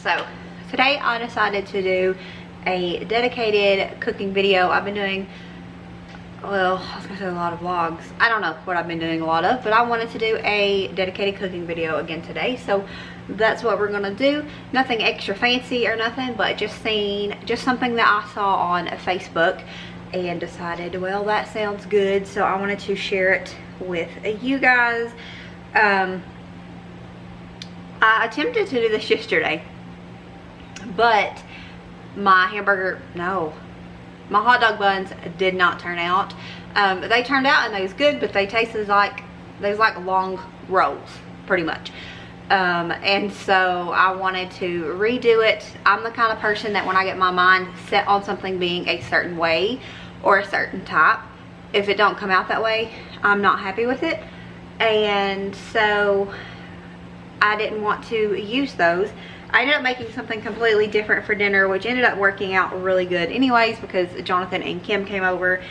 So today I decided to do a dedicated cooking video. I've been doing, well, I was gonna say a lot of vlogs. I don't know what I've been doing a lot of, but I wanted to do a dedicated cooking video again today. So that's what we're gonna do. Nothing extra fancy or nothing, but just something that I saw on Facebook and decided, well, that sounds good. So I wanted to share it with you guys. I attempted to do this yesterday, but my hot dog buns did not turn out. They turned out and they was good, but they tasted like long rolls pretty much. And so I wanted to redo it. I'm the kind of person that when I get my mind set on something being a certain way or a certain type, if it don't come out that way, I'm not happy with it. And so I didn't want to use those. I ended up making something completely different for dinner, which ended up working out really good anyways, because Jonathan and Kim came over,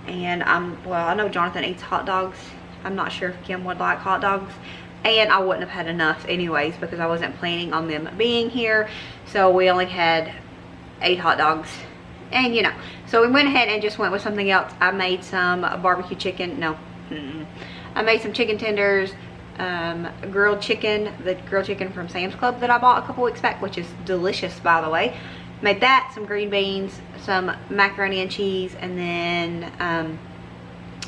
and well, I know Jonathan eats hot dogs. I'm not sure if Kim would like hot dogs, and I wouldn't have had enough anyways because I wasn't planning on them being here. So we only had 8 hot dogs, and you know, so we went ahead and just went with something else. I made some barbecue chicken. I made some chicken tenders, grilled chicken, the grilled chicken from Sam's Club that I bought a couple weeks back, which is delicious, by the way. Made that, some green beans, some macaroni and cheese, and then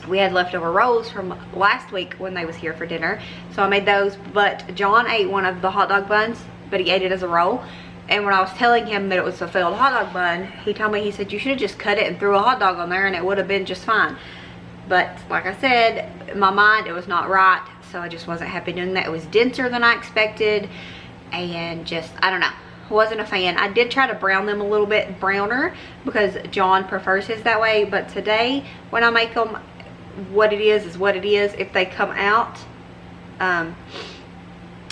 we had leftover rolls from last week when they was here for dinner, so I made those. But John ate one of the hot dog buns, but he ate it as a roll. And when I was telling him that it was a failed hot dog bun, he told me, he said, you should have just cut it and threw a hot dog on there and it would have been just fine. But like I said, in my mind, it was not right. So I just wasn't happy doing that. It was denser than I expected. And just, I don't know, wasn't a fan. I did try to brown them a little bit browner because John prefers his that way. But today, when I make them, what it is what it is if they come out.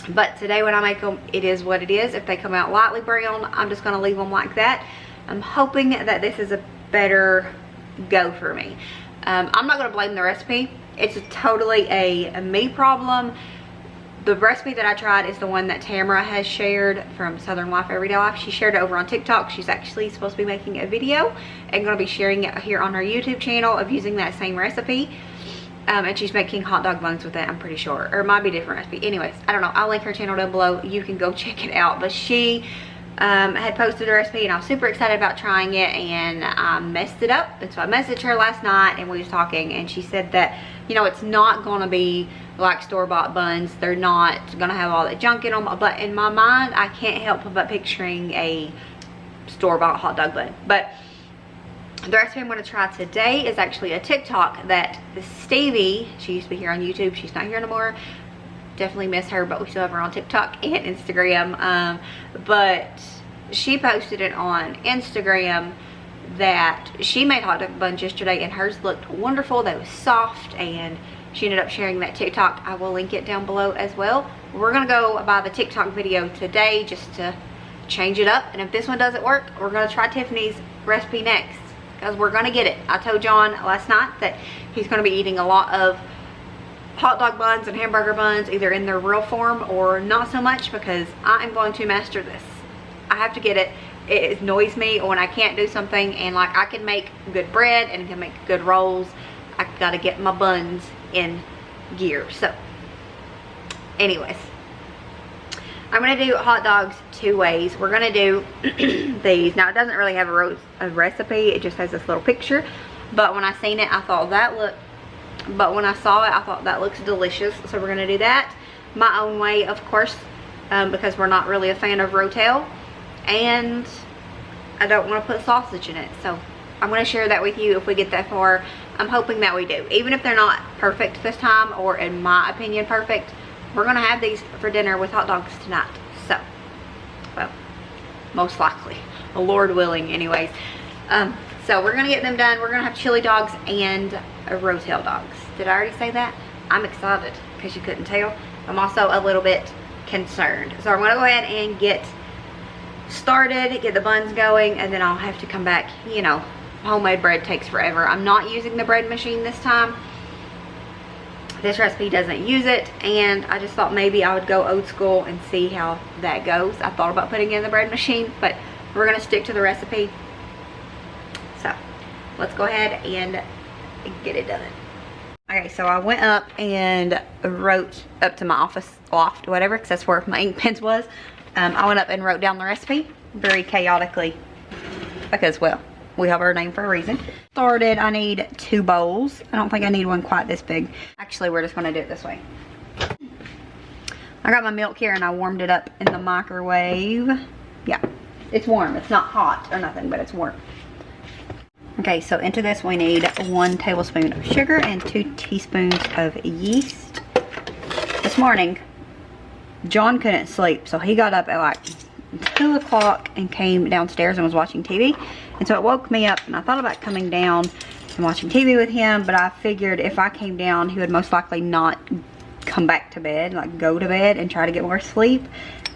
But today when I make them, it is what it is. If they come out lightly brown, I'm just going to leave them like that. I'm hoping that this is a better go for me. I'm not going to blame the recipe. It's totally a me problem. The recipe that I tried is the one that Tamara has shared from Southern Life Everyday Life. She shared it over on TikTok. She's actually supposed to be making a video and going to be sharing it here on her YouTube channel of using that same recipe. And she's making hot dog buns with it, I'm pretty sure. Or it might be a different recipe. Anyways, I don't know. I'll link her channel down below. You can go check it out. But she had posted a recipe and I was super excited about trying it, and I messed it up. And so I messaged her last night and we was talking, and she said that, you know, it's not going to be like store-bought buns. They're not going to have all that junk in them. But in my mind, I can't help but picturing a store-bought hot dog bun. But the recipe I'm going to try today is actually a TikTok that Stevie, she used to be here on YouTube, she's not here anymore. Definitely miss her, but we still have her on TikTok and Instagram. But she posted it on Instagram that she made hot dog buns yesterday and hers looked wonderful. They were soft, and she ended up sharing that TikTok. I will link it down below as well. We're gonna go by the TikTok video today just to change it up, and if this one doesn't work, we're gonna try Tiffany's recipe next, because we're gonna get it. I told John last night that he's gonna be eating a lot of hot dog buns and hamburger buns, either in their real form or not so much, because I am going to master this. I have to get it. It annoys me when I can't do something, and like, I can make good bread and can make good rolls. I gotta get my buns in gear. So anyways, I'm gonna do hot dogs 2 ways. We're gonna do these. Now, it doesn't really have a recipe, it just has this little picture, but when I seen it, I thought that looked, but when I saw it, I thought that looks delicious. So we're gonna do that my own way, of course, because we're not really a fan of Rotel, and I don't want to put sausage in it. So I'm going to share that with you if we get that far. I'm hoping that we do. Even if they're not perfect this time, or in my opinion perfect, we're going to have these for dinner with hot dogs tonight. So, well, most likely, Lord willing, anyways. So we're going to get them done. We're going to have chili dogs and Rotel dogs. Did I already say that? I'm excited, because you couldn't tell. I'm also a little bit concerned. So I'm going to go ahead and get started, get the buns going, and then I'll have to come back. You know, homemade bread takes forever. I'm not using the bread machine this time. This recipe doesn't use it, and I just thought maybe I would go old school and see how that goes. I thought about putting it in the bread machine, but we're gonna stick to the recipe. So let's go ahead and get it done. Okay, so I went up and wrote up to my office loft, whatever, because that's where my ink pens was. I went up and wrote down the recipe very chaotically because, well, we have our name for a reason. Started, I need 2 bowls. I don't think I need one quite this big. Actually, we're just gonna do it this way. I got my milk here and I warmed it up in the microwave. Yeah, it's warm. It's not hot or nothing, but it's warm. Okay, so into this we need 1 tablespoon of sugar and 2 teaspoons of yeast. This morning, John couldn't sleep, so he got up at like 2 o'clock and came downstairs and was watching TV. And so it woke me up, and I thought about coming down and watching TV with him, but I figured if I came down, he would most likely not come back to bed, like go to bed and try to get more sleep.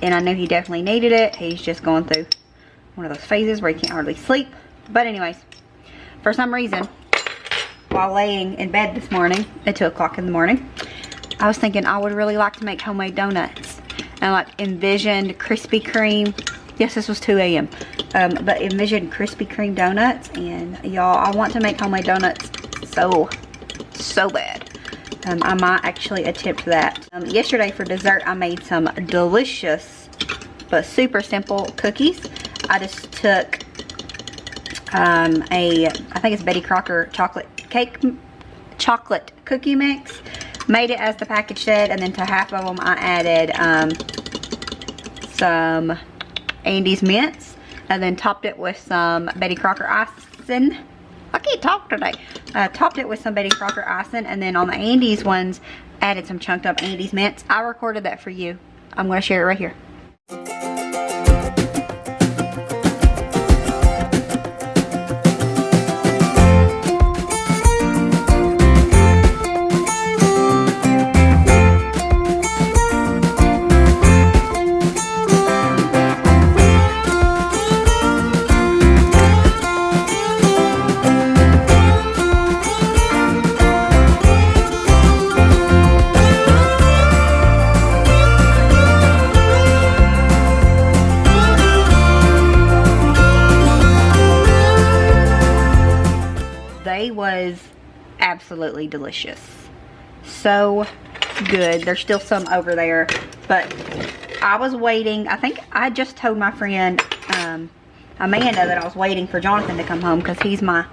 And I knew he definitely needed it. He's just going through one of those phases where he can't hardly sleep. But anyways, for some reason, while laying in bed this morning at 2 o'clock in the morning, I was thinking I would really like to make homemade donuts. And I like envisioned Krispy Kreme. Yes, this was 2 a.m. But envisioned Krispy Kreme donuts. And y'all, I want to make homemade donuts so bad. I might actually attempt that. Yesterday for dessert, I made some delicious but super simple cookies. I just took I think it's Betty Crocker chocolate cookie mix, made it as the package said, and then to half of them I added some Andes mints, and then topped it with some Betty Crocker icing. I can't talk today. Topped it with some Betty Crocker icing, and then on the Andes ones added some chunked up Andes mints. I recorded that for you. I'm going to share it right here. Was absolutely delicious, so good. There's still some over there, but I was waiting. I think I just told my friend Amanda that I was waiting for Jonathan to come home because he's my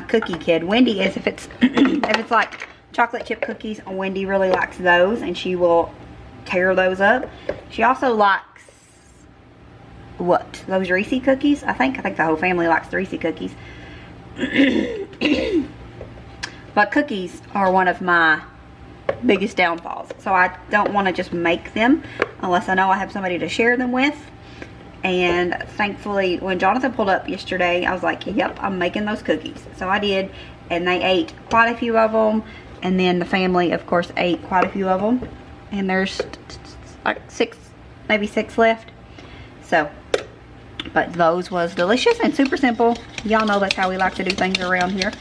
cookie kid. Wendy is, if it's if it's like chocolate chip cookies, Wendy really likes those and she will tear those up. She also likes those Reese cookies. I think the whole family likes the Reese cookies. But cookies are one of my biggest downfalls, so I don't want to just make them unless I know I have somebody to share them with. And thankfully, when Jonathan pulled up yesterday, I was like, yep, I'm making those cookies. So I did, and they ate quite a few of them, and then the family of course ate quite a few of them, and there's like 6, maybe 6 left. So but those was delicious and super simple. Y'all know that's how we like to do things around here.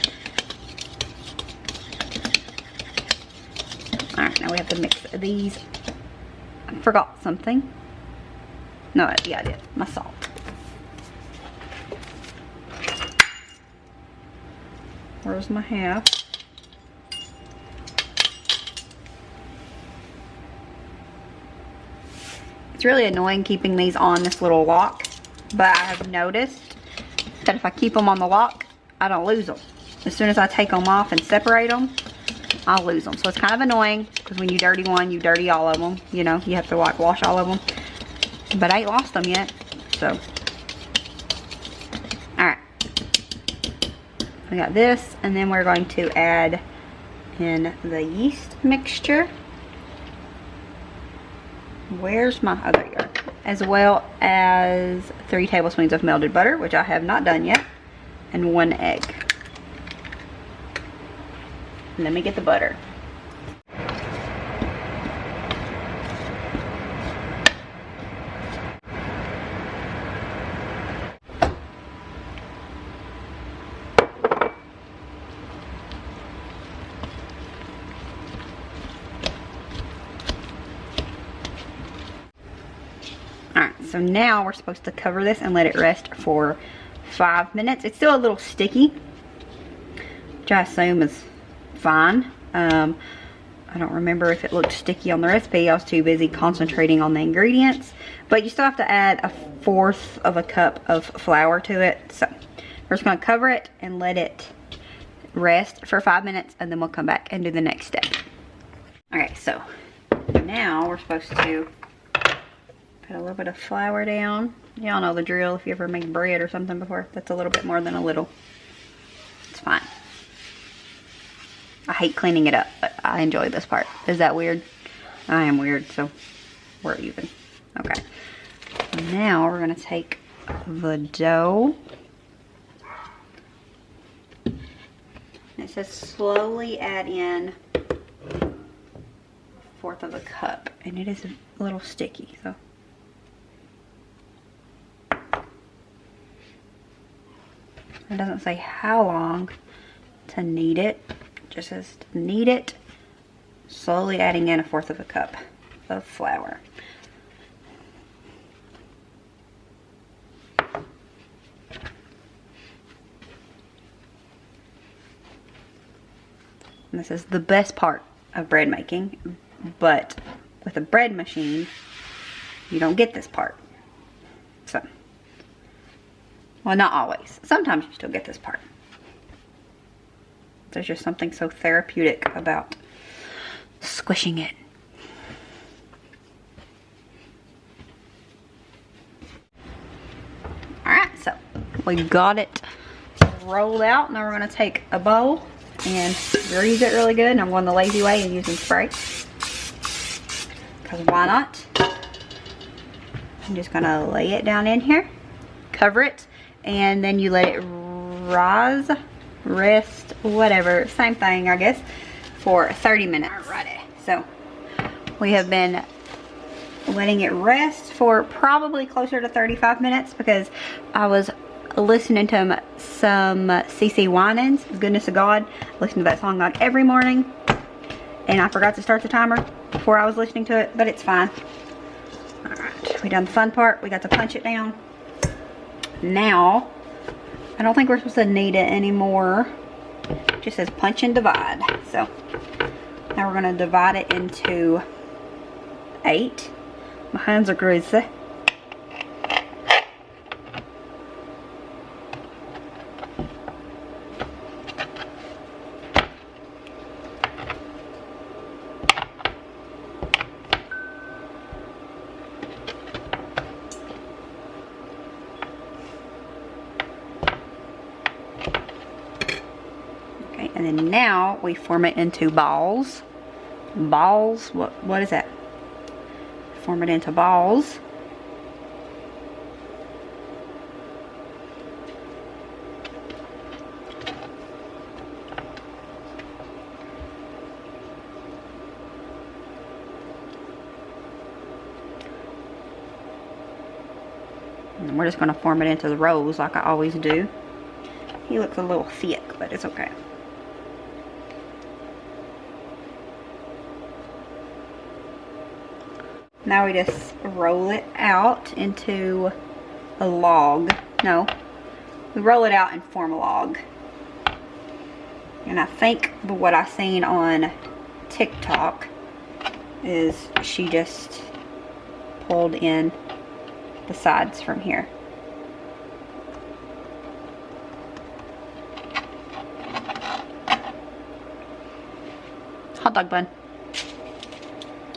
Alright, now we have to mix these. I forgot something. No, yeah, I did. My salt. Where's my half? It's really annoying keeping these on this little lock, but I have noticed that if I keep them on the lock, I don't lose them. As soon as I take them off and separate them, I'll lose them. So it's kind of annoying because when you dirty one, you dirty all of them. You know, you have to like wash all of them. But I ain't lost them yet. So, alright. We got this, and then we're going to add in the yeast mixture. Where's my other yard? As well as 3 tablespoons of melted butter, which I have not done yet, and 1 egg. Let me get the butter. so now we're supposed to cover this and let it rest for 5 minutes. It's still a little sticky, which I assume is fine. I don't remember if it looked sticky on the recipe. I was too busy concentrating on the ingredients. But you still have to add 1/4 cup of flour to it. So we're just going to cover it and let it rest for 5 minutes, and then we'll come back and do the next step. Okay, so now we're supposed to put a little bit of flour down. Y'all know the drill if you ever made bread or something before. That's a little bit more than a little. It's fine. I hate cleaning it up, but I enjoy this part. Is that weird? I am weird, so we're even. Okay. Now we're going to take the dough. It says slowly add in 1/4 cup, and it is a little sticky, so. It doesn't say how long to knead it. It just says to knead it, slowly adding in 1/4 cup of flour. And this is the best part of bread making, but with a bread machine, you don't get this part. So, well, not always. Sometimes you still get this part. There's just something so therapeutic about squishing it. Alright, so we got it rolled out. Now we're going to take a bowl and grease it really good. And I'm going the lazy way and using spray, because why not? I'm just going to lay it down in here, cover it, and then you let it rise, rest, whatever, same thing I guess, for 30 minutes. Alrighty, so we have been letting it rest for probably closer to 35 minutes because I was listening to some CC Winans, Goodness of God. I listen to that song like every morning, and I forgot to start the timer before I was listening to it, but it's fine. Alright, we done the fun part. We got to punch it down. Now, I don't think we're supposed to knead it anymore. It just says punch and divide. So, now we're going to divide it into 8. My hands are greasy. And then now we form it into balls. Balls, what is that? Form it into balls. And we're just going to form it into the rolls like I always do. He looks a little thick, but it's okay. Now we just roll it out into a log. No, we roll it out and form a log. And I think what I seen on TikTok is she just pulled in the sides from here. Hot dog bun.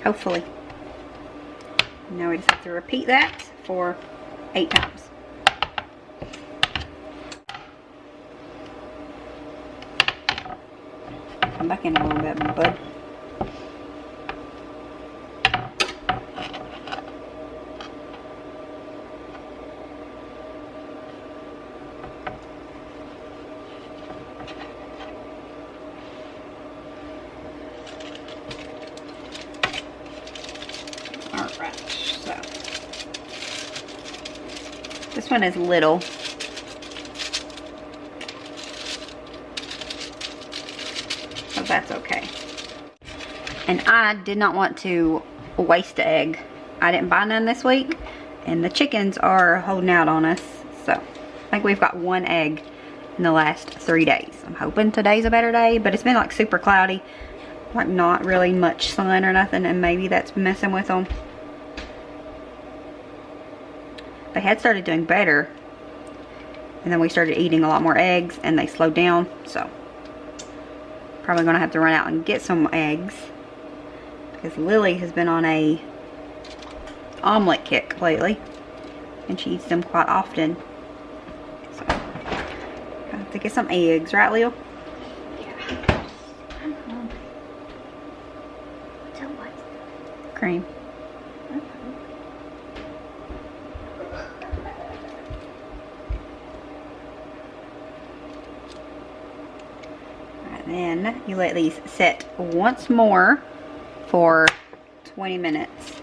Hopefully. Now we just have to repeat that for 8 times. Come back in a little bit, bud. This one is little. So that's okay. And I did not want to waste the egg. I didn't buy none this week. and the chickens are holding out on us. So I think we've got 1 egg in the last 3 days. I'm hoping today's a better day, but it's been like super cloudy, like not really much sun or nothing, and maybe that's messing with them. They had started doing better, and then we started eating a lot more eggs and they slowed down, so probably gonna have to run out and get some eggs because Lily has been on a omelet kick lately and she eats them quite often. So I have to get some eggs, right, Lil? Yeah. I'm hungry. So what? Cream. Then you let these set once more for 20 minutes.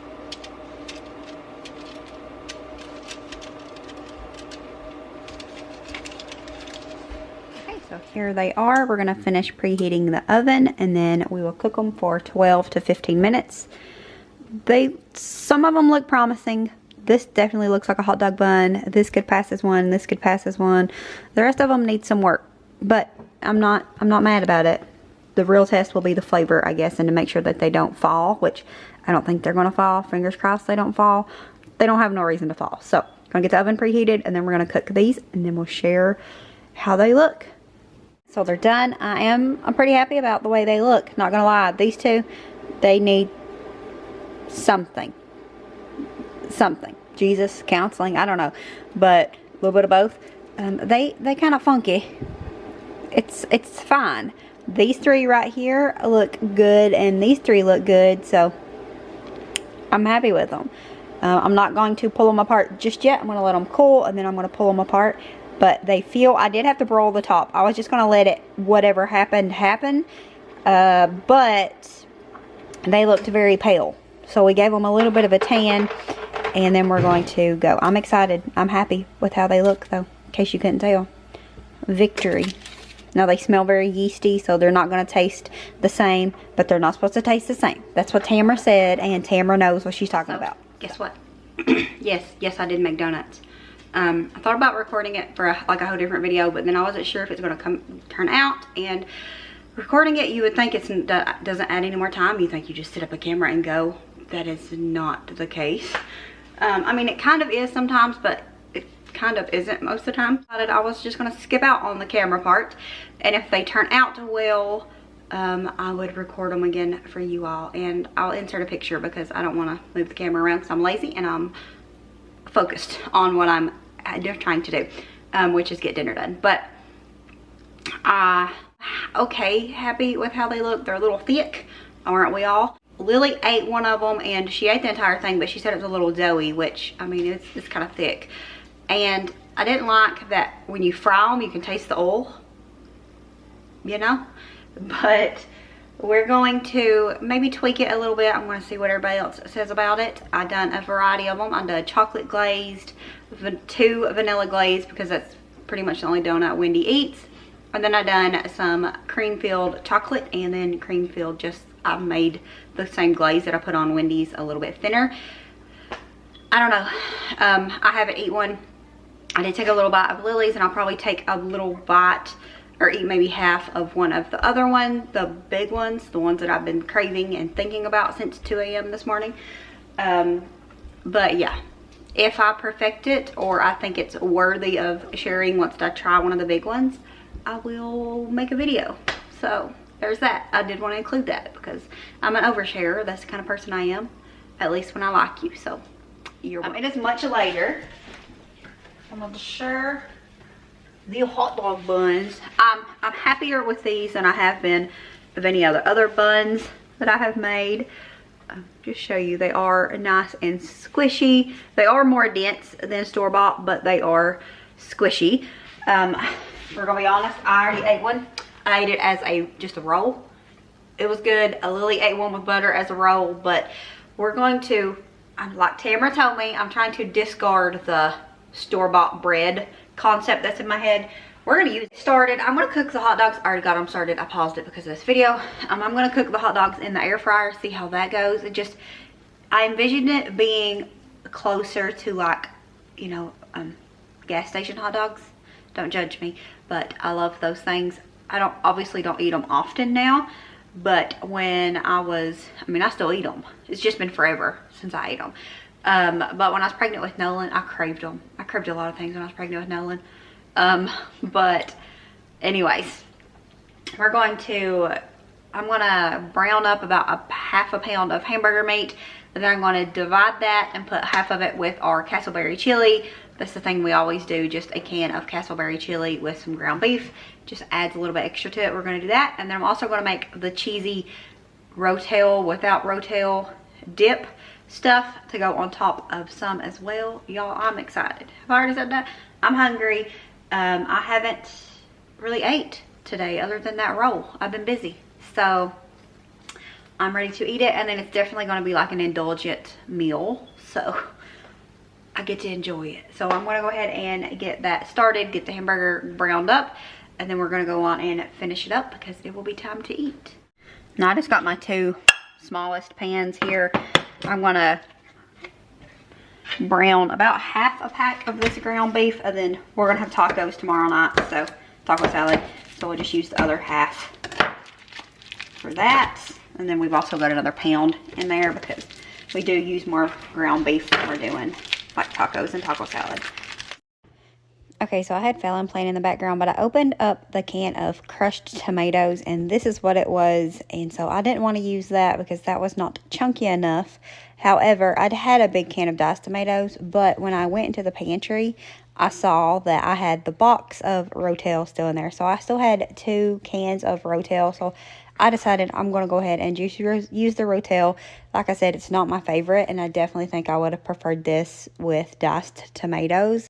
Okay, so here they are. We're going to finish preheating the oven and then we will cook them for 12 to 15 minutes. Some of them look promising. This definitely looks like a hot dog bun. This could pass as one. This could pass as one. The rest of them need some work, but I'm not mad about it. The real test will be the flavor, I guess, and to make sure that they don't fall, which I don't think they're going to fall. Fingers crossed they don't fall. They don't have no reason to fall. So, I'm going to get the oven preheated, and then we're going to cook these, and then we'll share how they look. So, they're done. I'm pretty happy about the way they look. Not going to lie. These two, they need something. Jesus, counseling, I don't know. But a little bit of both. They kind of funky. It's fine. These 3 right here look good and these 3 look good, so I'm happy with them. I'm not going to pull them apart just yet. I'm going to let them cool and then I'm going to pull them apart. But they feel, I did have to broil the top. I was just going to let it, whatever happened, happen. But they looked very pale. So we gave them a little bit of a tan and then we're going to go. I'm excited. I'm happy with how they look though, in case you couldn't tell. Victory. Now they smell very yeasty, so they're not going to taste the same, but they're not supposed to taste the same. That's what Tamara said, and Tamara knows what she's talking about. Guess what? Yes, I did make donuts. I thought about recording it for like a whole different video, but then I wasn't sure if it's going to turn out. And recording it, you would think it doesn't add any more time. You think you just set up a camera and go. That is not the case. I mean, it kind of is sometimes, but it kind of isn't most of the time. I was just going to skip out on the camera part, and if they turn out well, I would record them again for you all, and I'll insert a picture because I don't want to move the camera around because I'm lazy and I'm focused on what I'm trying to do, which is get dinner done. But okay, happy with how they look. They're a little thick, aren't we all? Lily ate one of them and she ate the entire thing, but she said it was a little doughy, which I mean it's kind of thick. And I didn't like that when you fry them you can taste the oil, you know. But we're going to maybe tweak it a little bit. I'm going to see what everybody else says about it. I've done a variety of them. I done chocolate glazed, 2 vanilla glazed because that's pretty much the only donut Wendy eats. And then I done some cream filled chocolate, and then cream filled just, I made the same glaze that I put on Wendy's a little bit thinner. I don't know. I haven't eaten one. I did take a little bite of Lily's, and I'll probably take a little bite or eat maybe half of one of the other ones, the big ones, the ones that I've been craving and thinking about since 2 a.m. this morning. But yeah, if I perfect it or I think it's worthy of sharing once I try one of the big ones, I will make a video. So there's that. I did want to include that because I'm an oversharer. That's the kind of person I am, at least when I like you. So it is much later. I'm going to share the hot dog buns. I'm happier with these than I have been of any other buns that I have made. Just show you, they are nice and squishy. They are more dense than store-bought, but they are squishy. We're gonna be honest, I already ate one. I ate it as just a roll. It was good. Lily ate one with butter as a roll, but we're going to, like Tamara told me, I'm trying to discard the store-bought bread concept that's in my head. We're gonna use it. I'm gonna cook the hot dogs. I already got them started. I paused it because of this video. I'm gonna cook the hot dogs in the air fryer, see how that goes. I envisioned it being closer to like, you know, gas station hot dogs. Don't judge me, but I love those things. I obviously don't eat them often now, but when I mean, I still eat them. It's just been forever since I ate them. But when I was pregnant with Nolan, I craved them. I craved a lot of things when I was pregnant with Nolan. But anyways, I'm gonna brown up about a half a pound of hamburger meat, and then I'm gonna divide that and put half of it with our castleberry chili. That's the thing we always do, just a can of castleberry chili with some ground beef. Just adds a little bit extra to it. We're gonna do that, and then I'm also gonna make the cheesy Rotel without Rotel dip stuff to go on top of some as well. Y'all, I'm excited. Have I already said that? I'm hungry. I haven't really ate today other than that roll. I've been busy, so I'm ready to eat it, and then it's definitely going to be like an indulgent meal, so I get to enjoy it. So I'm going to go ahead and get that started, get the hamburger browned up, and then we're going to go on and finish it up because it will be time to eat. Now I just got my 2 smallest pans here. I'm going to brown about half a pack of this ground beef, and then we're going to have tacos tomorrow night, so taco salad. So we'll just use the other half for that. And then we've also got another pound in there because we do use more ground beef when we're doing like tacos and taco salad. Okay, so I had Fallon playing in the background, but I opened up the can of crushed tomatoes, and this is what it was. And so I didn't want to use that because that was not chunky enough. However, I'd had a big can of diced tomatoes, but when I went into the pantry, I saw that I had the box of Rotel still in there. So I still had 2 cans of Rotel. So I decided I'm going to go ahead and just use the Rotel. Like I said, it's not my favorite, and I definitely think I would have preferred this with diced tomatoes.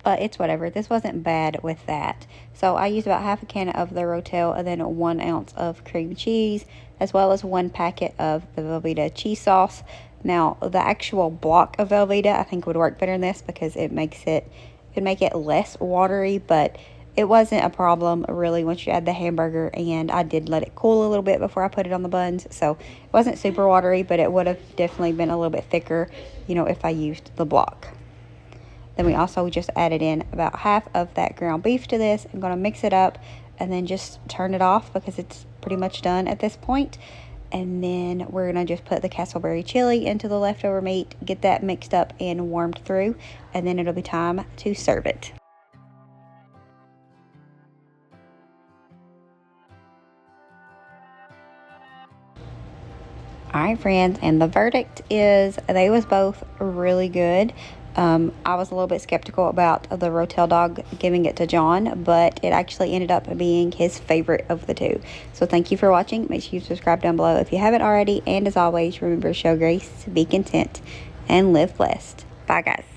But it's whatever. This wasn't bad with that. So I used about half a can of the Rotel, and then 1 ounce of cream cheese, as well as 1 packet of the Velveeta cheese sauce. Now, the actual block of Velveeta I think would work better than this because it make it less watery, but it wasn't a problem really once you add the hamburger, and I did let it cool a little bit before I put it on the buns. So it wasn't super watery, but it would have definitely been a little bit thicker, you know, if I used the block. Then we also just added in about half of that ground beef to this. I'm going to mix it up and then just turn it off because it's pretty much done at this point. And then we're going to just put the castleberry chili into the leftover meat, get that mixed up and warmed through, and then it'll be time to serve it. Alright friends, and the verdict is they was both really good. I was a little bit skeptical about the Rotel Dog giving it to John, but it actually ended up being his favorite of the 2. So thank you for watching. Make sure you subscribe down below if you haven't already. And as always, remember to show grace, be content, and live blessed. Bye guys.